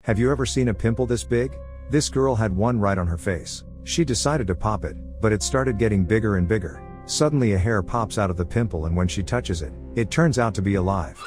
Have you ever seen a pimple this big? This girl had one right on her face. She decided to pop it, but it started getting bigger and bigger. Suddenly a hair pops out of the pimple, and when she touches it, it turns out to be alive.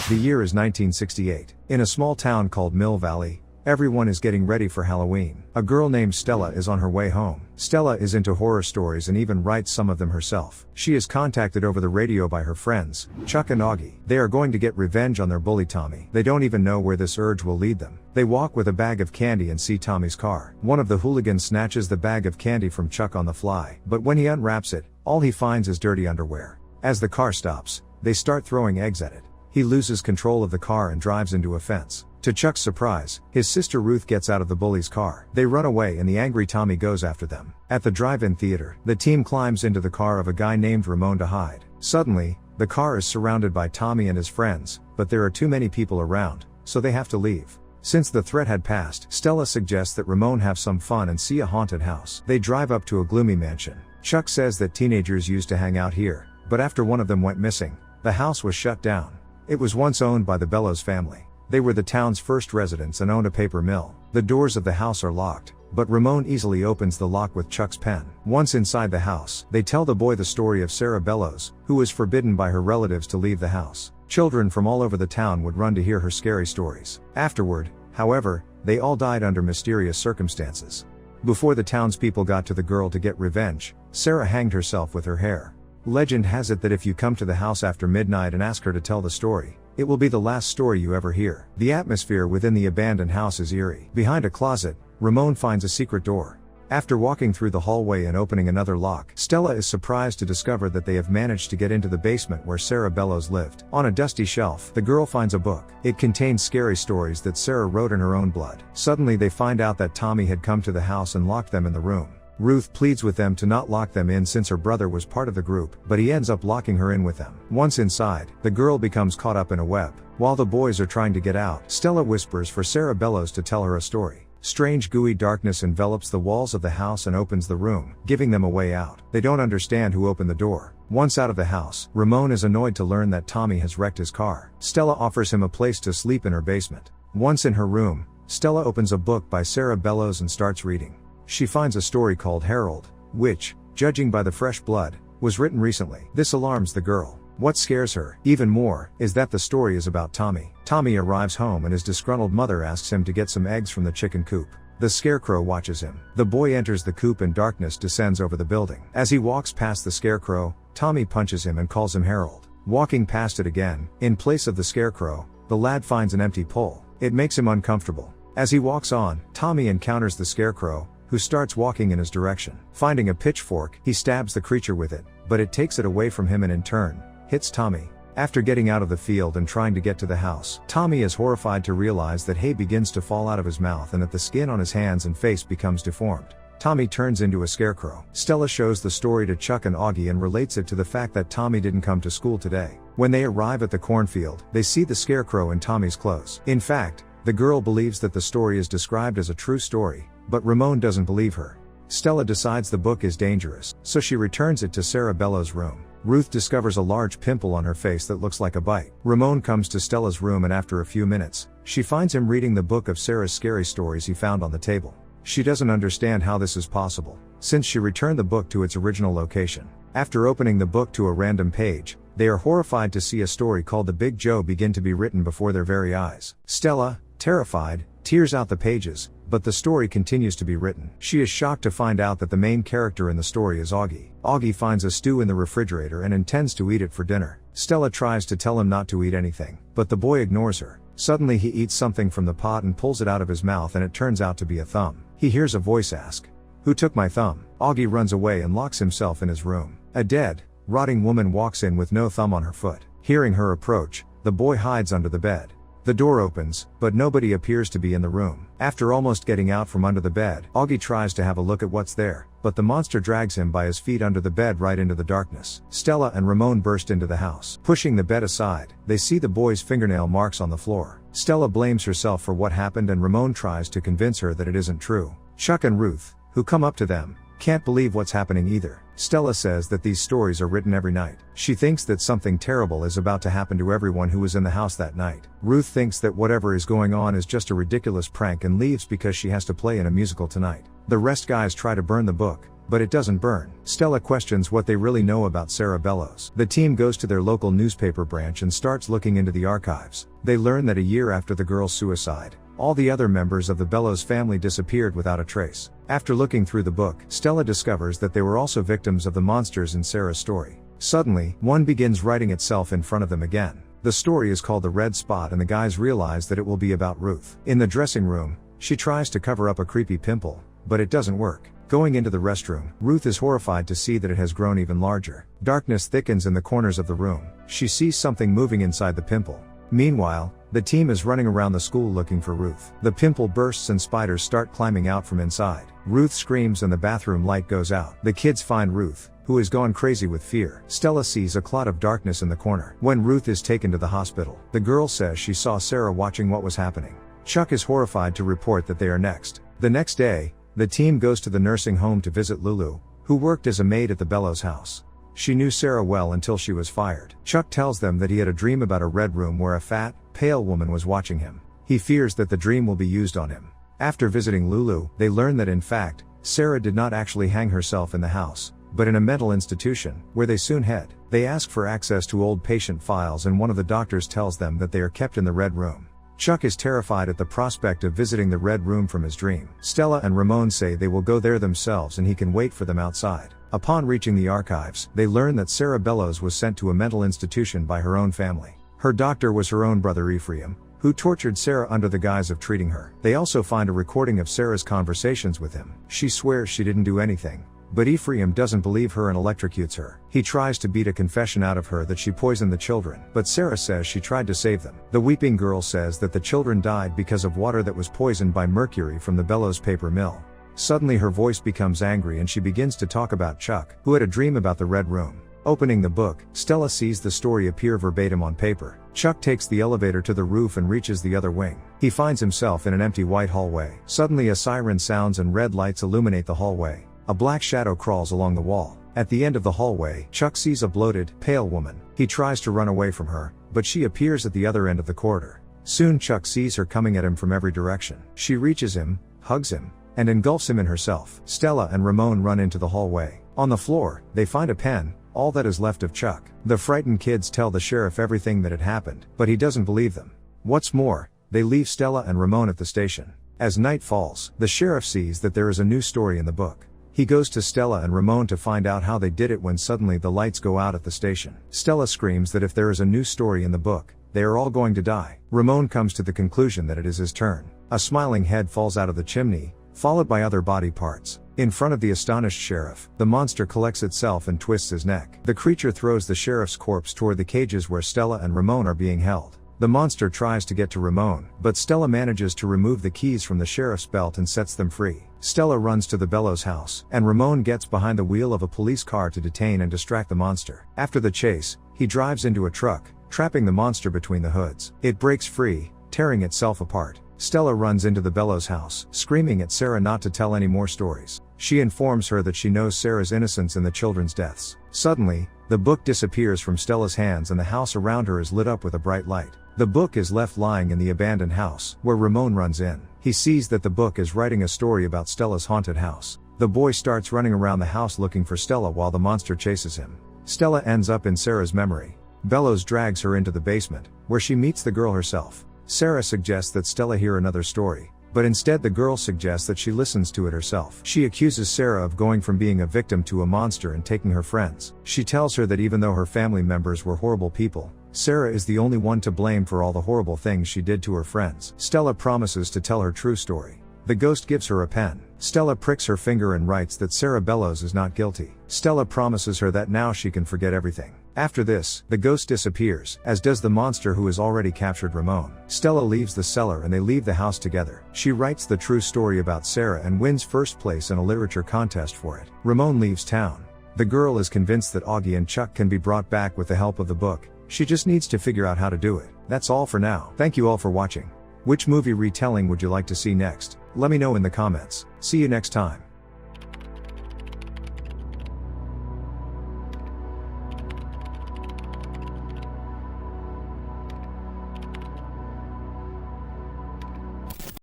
The year is 1968. In a small town called Mill Valley, everyone is getting ready for Halloween. A girl named Stella is on her way home. Stella is into horror stories and even writes some of them herself. She is contacted over the radio by her friends, Chuck and Augie. They are going to get revenge on their bully Tommy. They don't even know where this urge will lead them. They walk with a bag of candy and see Tommy's car. One of the hooligans snatches the bag of candy from Chuck on the fly, but when he unwraps it, all he finds is dirty underwear. As the car stops, they start throwing eggs at it. He loses control of the car and drives into a fence. To Chuck's surprise, his sister Ruth gets out of the bully's car. They run away and the angry Tommy goes after them. At the drive-in theater, the team climbs into the car of a guy named Ramón to hide. Suddenly, the car is surrounded by Tommy and his friends, but there are too many people around, so they have to leave. Since the threat had passed, Stella suggests that Ramón have some fun and see a haunted house. They drive up to a gloomy mansion. Chuck says that teenagers used to hang out here, but after one of them went missing, the house was shut down. It was once owned by the Bellows family. They were the town's first residents and owned a paper mill. The doors of the house are locked, but Ramón easily opens the lock with Chuck's pen. Once inside the house, they tell the boy the story of Sarah Bellows, who was forbidden by her relatives to leave the house. Children from all over the town would run to hear her scary stories. Afterward, however, they all died under mysterious circumstances. Before the townspeople got to the girl to get revenge, Sarah hanged herself with her hair. Legend has it that if you come to the house after midnight and ask her to tell the story, it will be the last story you ever hear. The atmosphere within the abandoned house is eerie. Behind a closet, Ramón finds a secret door. After walking through the hallway and opening another lock, Stella is surprised to discover that they have managed to get into the basement where Sarah Bellows lived. On a dusty shelf, the girl finds a book. It contains scary stories that Sarah wrote in her own blood. Suddenly they find out that Tommy had come to the house and locked them in the room. Ruth pleads with them to not lock them in since her brother was part of the group, but he ends up locking her in with them. Once inside, the girl becomes caught up in a web. While the boys are trying to get out, Stella whispers for Sarah Bellows to tell her a story. Strange gooey darkness envelops the walls of the house and opens the room, giving them a way out. They don't understand who opened the door. Once out of the house, Ramón is annoyed to learn that Tommy has wrecked his car. Stella offers him a place to sleep in her basement. Once in her room, Stella opens a book by Sarah Bellows and starts reading. She finds a story called Harold, which, judging by the fresh blood, was written recently. This alarms the girl. What scares her, even more, is that the story is about Tommy. Tommy arrives home and his disgruntled mother asks him to get some eggs from the chicken coop. The scarecrow watches him. The boy enters the coop and darkness descends over the building. As he walks past the scarecrow, Tommy punches him and calls him Harold. Walking past it again, in place of the scarecrow, the lad finds an empty pole. It makes him uncomfortable. As he walks on, Tommy encounters the scarecrow, who starts walking in his direction. Finding a pitchfork, he stabs the creature with it, but it takes it away from him and in turn, hits Tommy. After getting out of the field and trying to get to the house, Tommy is horrified to realize that hay begins to fall out of his mouth and that the skin on his hands and face becomes deformed. Tommy turns into a scarecrow. Stella shows the story to Chuck and Augie and relates it to the fact that Tommy didn't come to school today. When they arrive at the cornfield, they see the scarecrow in Tommy's clothes. In fact, the girl believes that the story is described as a true story, but Ramón doesn't believe her. Stella decides the book is dangerous, so she returns it to Sarah Bellows' room. Ruth discovers a large pimple on her face that looks like a bite. Ramón comes to Stella's room and after a few minutes, she finds him reading the book of Sarah's scary stories he found on the table. She doesn't understand how this is possible, since she returned the book to its original location. After opening the book to a random page, they are horrified to see a story called The Big Joe begin to be written before their very eyes. Stella, terrified, tears out the pages, but the story continues to be written. She is shocked to find out that the main character in the story is Augie. Augie finds a stew in the refrigerator and intends to eat it for dinner. Stella tries to tell him not to eat anything, but the boy ignores her. Suddenly he eats something from the pot and pulls it out of his mouth and it turns out to be a thumb. He hears a voice ask, "Who took my thumb?" Augie runs away and locks himself in his room. A dead, rotting woman walks in with no thumb on her foot. Hearing her approach, the boy hides under the bed. The door opens, but nobody appears to be in the room. After almost getting out from under the bed, Augie tries to have a look at what's there, but the monster drags him by his feet under the bed right into the darkness. Stella and Ramón burst into the house. Pushing the bed aside, they see the boy's fingernail marks on the floor. Stella blames herself for what happened and Ramón tries to convince her that it isn't true. Chuck and Ruth, who come up to them, Can't believe what's happening either. Stella says that these stories are written every night. She thinks that something terrible is about to happen to everyone who was in the house that night. Ruth thinks that whatever is going on is just a ridiculous prank and leaves because she has to play in a musical tonight. The rest guys try to burn the book, but it doesn't burn. Stella questions what they really know about Sarah Bellows. The team goes to their local newspaper branch and starts looking into the archives. They learn that a year after the girl's suicide, all the other members of the Bellows family disappeared without a trace. After looking through the book, Stella discovers that they were also victims of the monsters in Sarah's story. Suddenly, one begins writing itself in front of them again. The story is called The Red Spot and the guys realize that it will be about Ruth. In the dressing room, she tries to cover up a creepy pimple, but it doesn't work. Going into the restroom, Ruth is horrified to see that it has grown even larger. Darkness thickens in the corners of the room. She sees something moving inside the pimple. Meanwhile, the team is running around the school looking for Ruth. The pimple bursts and spiders start climbing out from inside. Ruth screams and the bathroom light goes out. The kids find Ruth, who is gone crazy with fear. Stella sees a clot of darkness in the corner. When Ruth is taken to the hospital, the girl says she saw Sarah watching what was happening. Chuck is horrified to report that they are next. The next day, the team goes to the nursing home to visit Lulu, who worked as a maid at the Bellows house. She knew Sarah well until she was fired. Chuck tells them that he had a dream about a red room where a fat, pale woman was watching him. He fears that the dream will be used on him. After visiting Lulu, they learn that in fact, Sarah did not actually hang herself in the house, but in a mental institution, where they soon head. They ask for access to old patient files and one of the doctors tells them that they are kept in the red room. Chuck is terrified at the prospect of visiting the red room from his dream. Stella and Ramón say they will go there themselves and he can wait for them outside. Upon reaching the archives, they learn that Sarah Bellows was sent to a mental institution by her own family. Her doctor was her own brother Ephraim, who tortured Sarah under the guise of treating her. They also find a recording of Sarah's conversations with him. She swears she didn't do anything, but Ephraim doesn't believe her and electrocutes her. He tries to beat a confession out of her that she poisoned the children, but Sarah says she tried to save them. The weeping girl says that the children died because of water that was poisoned by mercury from the Bellows paper mill. Suddenly her voice becomes angry and she begins to talk about Chuck, who had a dream about the red room. Opening the book, Stella sees the story appear verbatim on paper. Chuck takes the elevator to the roof and reaches the other wing. He finds himself in an empty white hallway. Suddenly a siren sounds and red lights illuminate the hallway. A black shadow crawls along the wall. At the end of the hallway, Chuck sees a bloated, pale woman. He tries to run away from her, but she appears at the other end of the corridor. Soon Chuck sees her coming at him from every direction. She reaches him, hugs him, and engulfs him in herself. Stella and Ramón run into the hallway. On the floor, they find a pen, all that is left of Chuck. The frightened kids tell the sheriff everything that had happened, but he doesn't believe them. What's more, they leave Stella and Ramón at the station. As night falls, the sheriff sees that there is a new story in the book. He goes to Stella and Ramón to find out how they did it when suddenly the lights go out at the station. Stella screams that if there is a new story in the book, they are all going to die. Ramón comes to the conclusion that it is his turn. A smiling head falls out of the chimney, followed by other body parts. In front of the astonished sheriff, the monster collects itself and twists his neck. The creature throws the sheriff's corpse toward the cages where Stella and Ramón are being held. The monster tries to get to Ramón, but Stella manages to remove the keys from the sheriff's belt and sets them free. Stella runs to the Bellows house, and Ramón gets behind the wheel of a police car to detain and distract the monster. After the chase, he drives into a truck, trapping the monster between the hoods. It breaks free, tearing itself apart. Stella runs into the Bellows house, screaming at Sarah not to tell any more stories. She informs her that she knows Sarah's innocence in the children's deaths. Suddenly, the book disappears from Stella's hands and the house around her is lit up with a bright light. The book is left lying in the abandoned house, where Ramón runs in. He sees that the book is writing a story about Stella's haunted house. The boy starts running around the house looking for Stella while the monster chases him. Stella ends up in Sarah's memory. Bellows drags her into the basement, where she meets the girl herself. Sarah suggests that Stella hear another story, but instead the girl suggests that she listens to it herself. She accuses Sarah of going from being a victim to a monster and taking her friends. She tells her that even though her family members were horrible people, Sarah is the only one to blame for all the horrible things she did to her friends. Stella promises to tell her true story. The ghost gives her a pen. Stella pricks her finger and writes that Sarah Bellows is not guilty. Stella promises her that now she can forget everything. After this, the ghost disappears, as does the monster who has already captured Ramón. Stella leaves the cellar and they leave the house together. She writes the true story about Sarah and wins first place in a literature contest for it. Ramón leaves town. The girl is convinced that Augie and Chuck can be brought back with the help of the book. She just needs to figure out how to do it. That's all for now. Thank you all for watching. Which movie retelling would you like to see next? Let me know in the comments. See you next time.